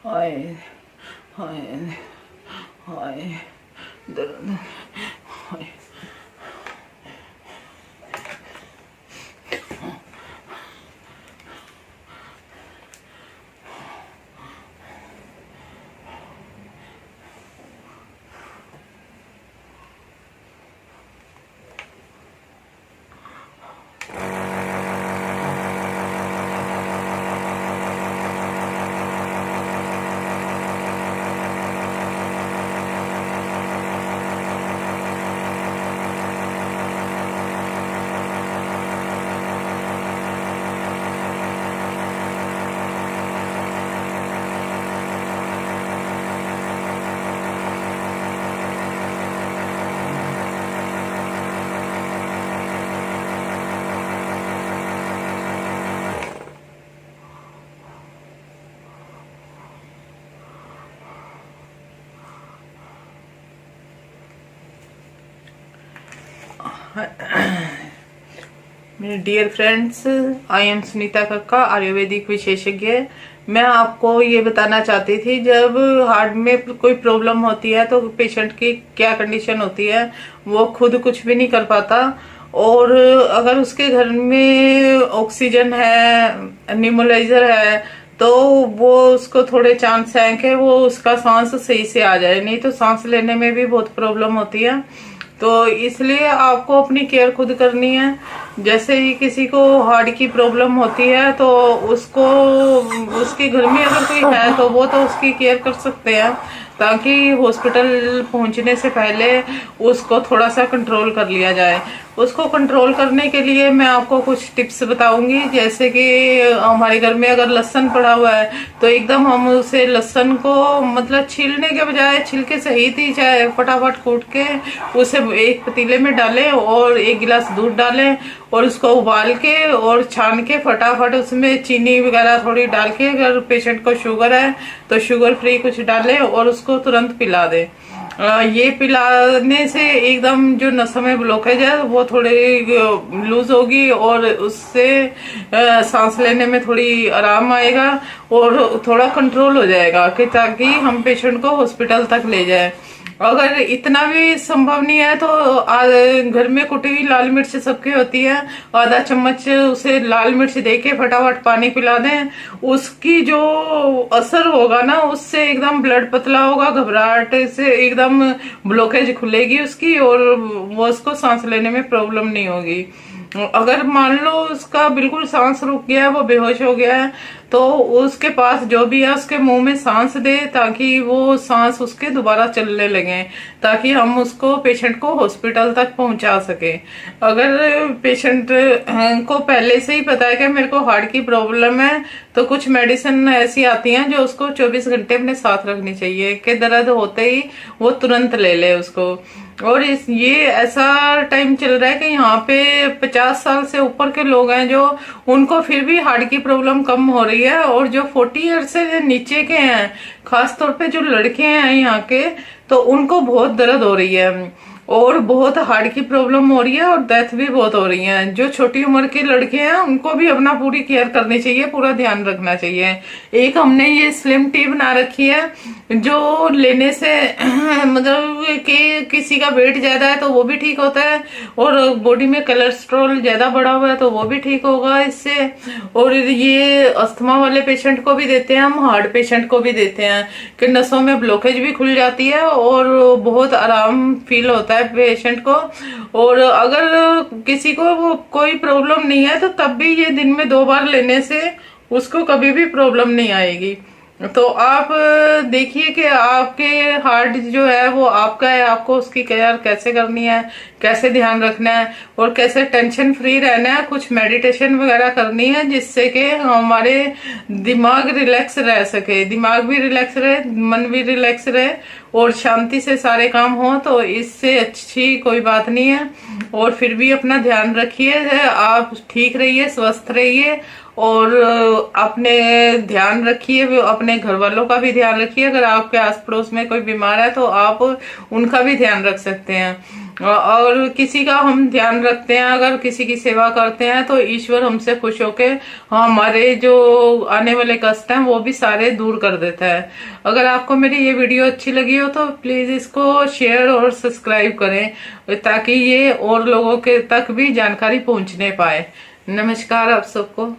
हाय हाय हाय दर्द हाय। मेरे dear friends, I am Sunita Kakka, Ayurvedic विशेषज्ञ। मैं आपको ये बताना चाहती थी, जब हार्ट में कोई प्रॉब्लम होती है तो पेशेंट की क्या कंडीशन होती है। वो खुद कुछ भी नहीं कर पाता, और अगर उसके घर में ऑक्सीजन है, न्यूमोलाइजर है, तो वो उसको थोड़े चांस हैं कि वो उसका सांस सही से आ जाए, नहीं तो सांस लेने में भी बहुत प्रॉब्लम होती है। तो इसलिए आपको अपनी केयर खुद करनी है। जैसे ही किसी को हार्ट की प्रॉब्लम होती है तो उसको, उसके घर में अगर कोई है तो वो तो उसकी केयर कर सकते हैं, ताकि हॉस्पिटल पहुंचने से पहले उसको थोड़ा सा कंट्रोल कर लिया जाए। उसको कंट्रोल करने के लिए मैं आपको कुछ टिप्स बताऊंगी। जैसे कि हमारे घर में अगर लहसुन पड़ा हुआ है तो एकदम हम उसे लहसुन को मतलब छीलने के बजाय छिलके सहित ही चाहे फटाफट कूट के उसे एक पतीले में डालें और 1 गिलास दूध डालें और उसको उबाल के और छान के फटाफट उसमें चीनी वगैरह थोड़ी डाल के, अगर पेशेंट को शुगर है तो शुगर फ्री कुछ डालें और उसको तुरंत पिला दें। ये पिलाने से एकदम जो नसों में ब्लॉकेज है वो थोड़ी लूज होगी और उससे सांस लेने में थोड़ी आराम आएगा और थोड़ा कंट्रोल हो जाएगा, कि ताकि हम पेशेंट को हॉस्पिटल तक ले जाए। अगर इतना भी संभव नहीं है तो घर में कुटी हुई लाल मिर्च सबकी होती है, आधा चम्मच उसे लाल मिर्च देके फटाफट पानी पिला दें। उसकी जो असर होगा ना, उससे एकदम ब्लड पतला होगा, घबराहट से एकदम ब्लॉकेज खुलेगी उसकी और वो उसको सांस लेने में प्रॉब्लम नहीं होगी। अगर मान लो उसका बिल्कुल सांस रुक गया है, वो बेहोश हो गया है, तो उसके पास जो भी है उसके मुंह में सांस दे, ताकि वो सांस उसके दोबारा चलने लगे, ताकि हम उसको पेशेंट को हॉस्पिटल तक पहुंचा सके। अगर पेशेंट को पहले से ही पता है कि मेरे को हार्ट की प्रॉब्लम है, तो कुछ मेडिसिन ऐसी आती हैं जो उसको 24 घंटे अपने साथ रखनी चाहिए, कि दर्द होते ही वो तुरंत ले ले उसको। और ये ऐसा टाइम चल रहा है कि यहाँ पे 50 साल से ऊपर के लोग हैं जो, उनको फिर भी हार्ट की प्रॉब्लम कम हो रही है, और जो 40 ईयर से नीचे के हैं, खासतौर पे जो लड़के हैं यहाँ के, तो उनको बहुत दर्द हो रही है और बहुत हार्ट की प्रॉब्लम हो रही है और डेथ भी बहुत हो रही है। जो छोटी उम्र के लड़के हैं उनको भी अपना पूरी केयर करनी चाहिए, पूरा ध्यान रखना चाहिए। एक हमने ये स्लिम टी बना रखी है, जो लेने से मतलब कि किसी का वेट ज्यादा है तो वो भी ठीक होता है, और बॉडी में कोलेस्ट्रॉल ज्यादा बढ़ा हुआ है तो वो भी ठीक होगा इससे। और ये अस्थमा वाले पेशेंट को भी देते हैं हम, हार्ट पेशेंट को भी देते हैं, कि नसों में ब्लॉकेज भी खुल जाती है और बहुत आराम फील होता है पेशेंट को। और अगर किसी को वो कोई प्रॉब्लम नहीं है तो तब भी ये दिन में 2 बार लेने से उसको कभी भी प्रॉब्लम नहीं आएगी। तो आप देखिए कि आपके हार्ट जो है वो आपका है, आपको उसकी केयर कैसे करनी है, कैसे ध्यान रखना है और कैसे टेंशन फ्री रहना है। कुछ मेडिटेशन वगैरह करनी है जिससे कि हमारे दिमाग रिलैक्स रह सके, दिमाग भी रिलैक्स रहे, मन भी रिलैक्स रहे और शांति से सारे काम हो। तो इससे अच्छी कोई बात नहीं है। और फिर भी अपना ध्यान रखिए, आप ठीक रहिए, स्वस्थ रहिए और अपने ध्यान रखिए, अपने घर वालों का भी ध्यान रखिए। अगर आपके आस पड़ोस में कोई बीमार है तो आप उनका भी ध्यान रख सकते हैं। और किसी का हम ध्यान रखते हैं, अगर किसी की सेवा करते हैं तो ईश्वर हमसे खुश होके हमारे जो आने वाले कष्ट हैं वो भी सारे दूर कर देता है। अगर आपको मेरी ये वीडियो अच्छी लगी हो तो प्लीज इसको शेयर और सब्सक्राइब करें ताकि ये और लोगों के तक भी जानकारी पहुंचने पाए। नमस्कार आप सबको।